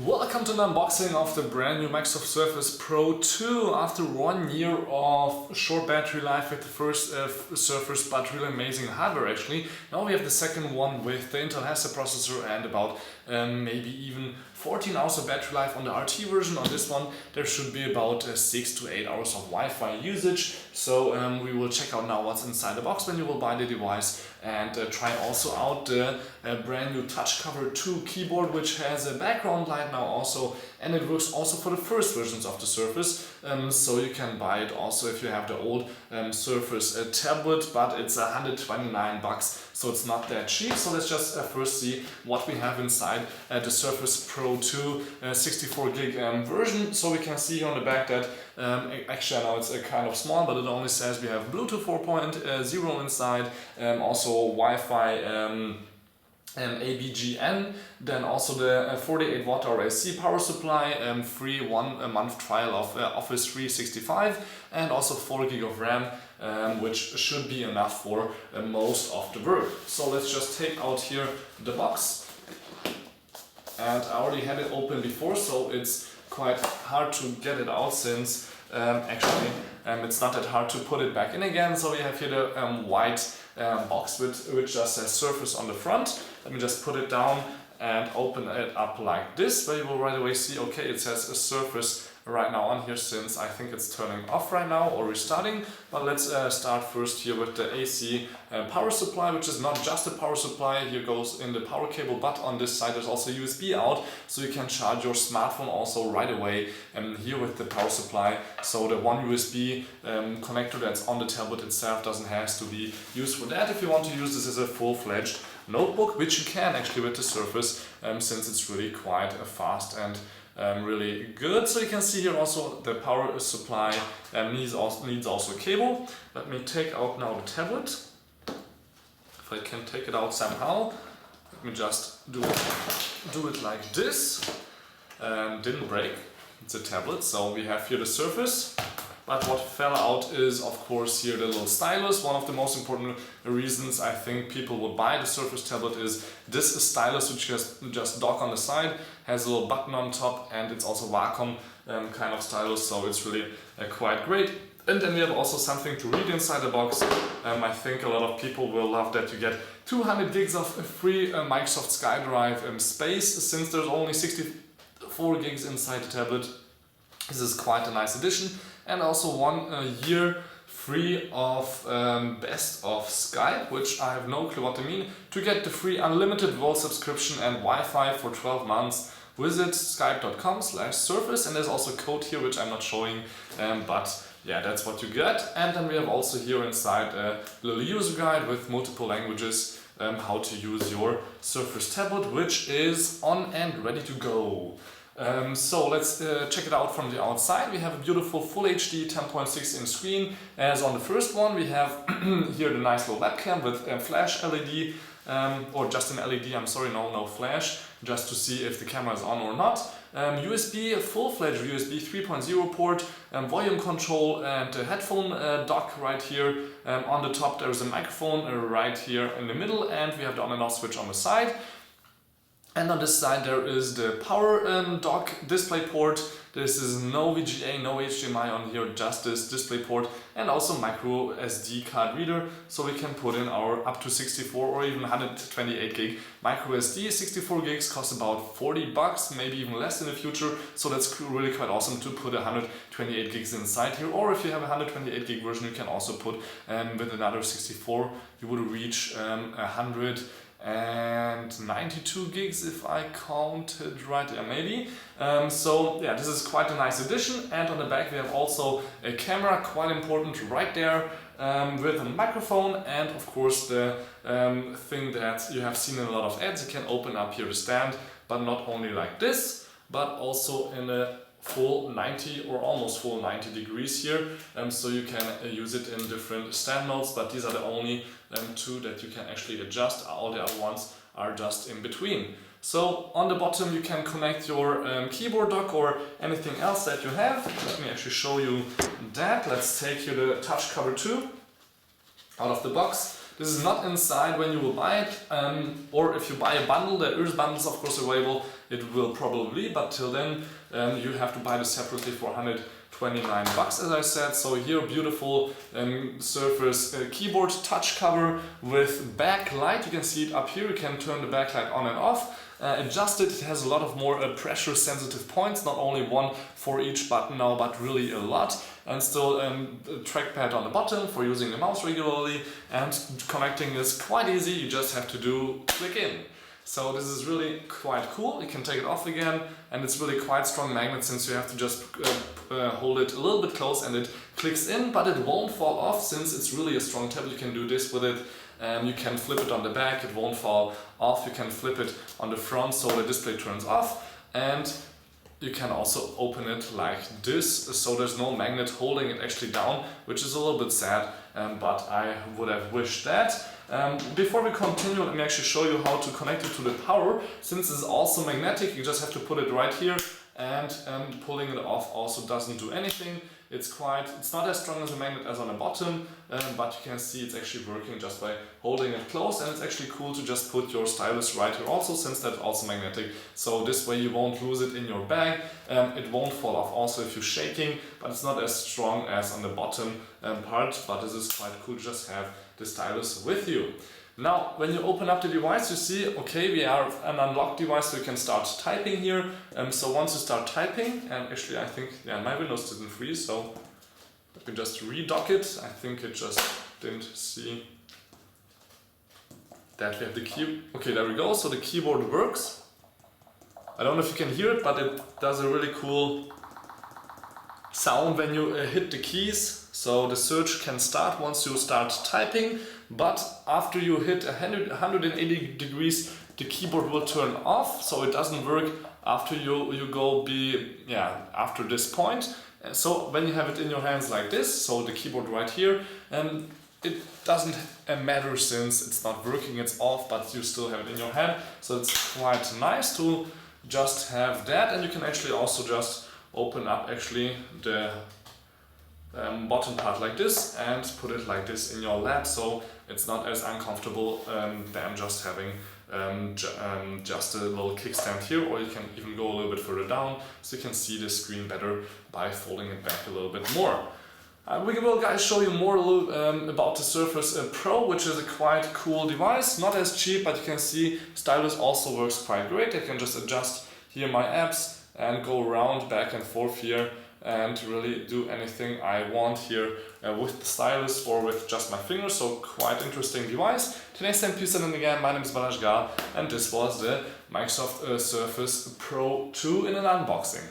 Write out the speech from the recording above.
Welcome to the unboxing of the brand new Microsoft Surface Pro 2. After 1 year of short battery life with the first Surface, but really amazing hardware actually. Now we have the second one with the Intel Hasser processor and about maybe even 14 hours of battery life on the RT version. On this one there should be about 6 to 8 hours of Wi-Fi usage. So we will check out now what's inside the box when you will buy the device, and try also out the brand new Touch Cover 2 keyboard, which has a background light now also, and it works also for the first versions of the Surface, so you can buy it also if you have the old Surface tablet, but it's $129, so it's not that cheap. So let's just first see what we have inside the Surface Pro 2 64 gig version. So we can see here on the back that actually I know it's kind of small, but it only says we have Bluetooth 4.0 inside, also Wi-Fi ABGN, then also the 48 watt AC power supply, free 1 month trial of Office 365, and also 4 gig of RAM, which should be enough for most of the work. So let's just take out here the box, and I already had it open before, so it's quite hard to get it out, since actually it's not that hard to put it back in again. So we have here the white box which just says Surface on the front. Let me just put it down and open it up like this, where you will right away see, okay, it says a Surface right now on here, since I think it's turning off right now or restarting. But let's start first here with the AC power supply, which is not just a power supply. Here goes in the power cable, but on this side there's also USB out, so you can charge your smartphone also right away here with the power supply. So the one USB connector that's on the tablet itself doesn't have to be used for that. If you want to use this as a full-fledged notebook, which you can actually with the Surface, since it's really quite fast and really good. So you can see here also the power supply needs also a cable. Let me take out now the tablet. If I can take it out somehow. Let me just do it like this. Didn't break. It's a tablet. So we have here the Surface. But what fell out is, of course, here the little stylus. One of the most important reasons I think people would buy the Surface tablet is this stylus, which just dock on the side, has a little button on top, and it's also Wacom kind of stylus, so it's really quite great. And then we have also something to read inside the box. I think a lot of people will love that you get 200 gigs of free Microsoft SkyDrive space, since there's only 64 gigs inside the tablet. This is quite a nice addition. And also 1 year free of Best of Skype, which I have no clue what they mean. To get the free unlimited world subscription and Wi-Fi for 12 months, visit skype.com/surface, and there's also a code here which I'm not showing, but yeah, that's what you get. And then we have also here inside a little user guide with multiple languages, how to use your Surface tablet, which is on and ready to go. So let's check it out from the outside. We have a beautiful Full HD 10.6 inch screen. As on the first one, we have here the nice little webcam with a flash LED, or just an LED, I'm sorry, no flash, just to see if the camera is on or not. USB, a full-fledged USB 3.0 port, volume control, and a headphone dock right here. On the top there is a microphone right here in the middle, and we have the on and off switch on the side. And on this side there is the power dock display port. This is no VGA, no HDMI on here, just this display port, and also micro SD card reader, so we can put in our up to 64 or even 128 gig micro SD. 64 gigs cost about $40, maybe even less in the future, so that's really quite awesome to put 128 gigs inside here. Or if you have a 128 gig version, you can also put with another 64, you would reach 192 gigs if I counted right, yeah, maybe. So yeah, this is quite a nice addition. And on the back we have also a camera, quite important right there, with a microphone, and of course the thing that you have seen in a lot of ads. You can open up here the stand, but not only like this, but also in a full 90 or almost full 90 degrees here, so you can use it in different stand modes, but these are the only two that you can actually adjust. All the other ones are just in between. So on the bottom you can connect your keyboard dock or anything else that you have. Let me actually show you that. Let's take here the Touch Cover 2 out of the box. This is not inside when you will buy it, or if you buy a bundle. There is bundles of course available it will probably, but till then you have to buy this separately for 129 bucks, as I said. So here, beautiful Surface keyboard touch cover with backlight. You can see it up here. You can turn the backlight on and off. Adjust it. It has a lot of more pressure sensitive points, not only one for each button now, but really a lot. And still a trackpad on the bottom for using the mouse regularly, and connecting is quite easy. You just have to click in. So this is really quite cool. You can take it off again, and it's really quite strong magnet, since you have to just hold it a little bit close and it clicks in, but it won't fall off since it's really a strong tablet. You can do this with it. You can flip it on the back, it won't fall off. You can flip it on the front so the display turns off, and you can also open it like this, so there's no magnet holding it actually down, which is a little bit sad, but I would have wished that. Before we continue, let me actually show you how to connect it to the power. Since it's also magnetic, you just have to put it right here, and pulling it off also doesn't do anything. It's not as strong as a magnet as on the bottom, but you can see it's actually working just by holding it close, and it's actually cool to just put your stylus right here also, since that's also magnetic. So this way you won't lose it in your bag. It won't fall off also if you're shaking, but it's not as strong as on the bottom part, but this is quite cool to just have the stylus with you. Now, when you open up the device, you see, okay, we are an unlocked device, so you can start typing here. So once you start typing, and actually I think, yeah, my Windows didn't freeze, so let me just redock it. I think it just didn't see that we have the key. Okay, there we go. So the keyboard works. I don't know if you can hear it, but it does a really cool sound when you hit the keys. So the search can start once you start typing, but after you hit 180 degrees, the keyboard will turn off, so it doesn't work after you go after this point. So when you have it in your hands like this, so the keyboard right here, it doesn't matter since it's not working, it's off, but you still have it in your hand. So it's quite nice to just have that, and you can actually also just open up actually the bottom part like this and put it like this in your lap, so it's not as uncomfortable than just having just a little kickstand here, or you can even go a little bit further down so you can see the screen better by folding it back a little bit more. We will guys show you more about the Surface Pro, which is a quite cool device, not as cheap, but you can see stylus also works quite great. I can just adjust here my apps and go around back and forth here and really do anything I want here with the stylus or with just my fingers. So quite interesting device. Till next time, peace and again, my name is Balazs, and this was the Microsoft Surface Pro 2 in an unboxing.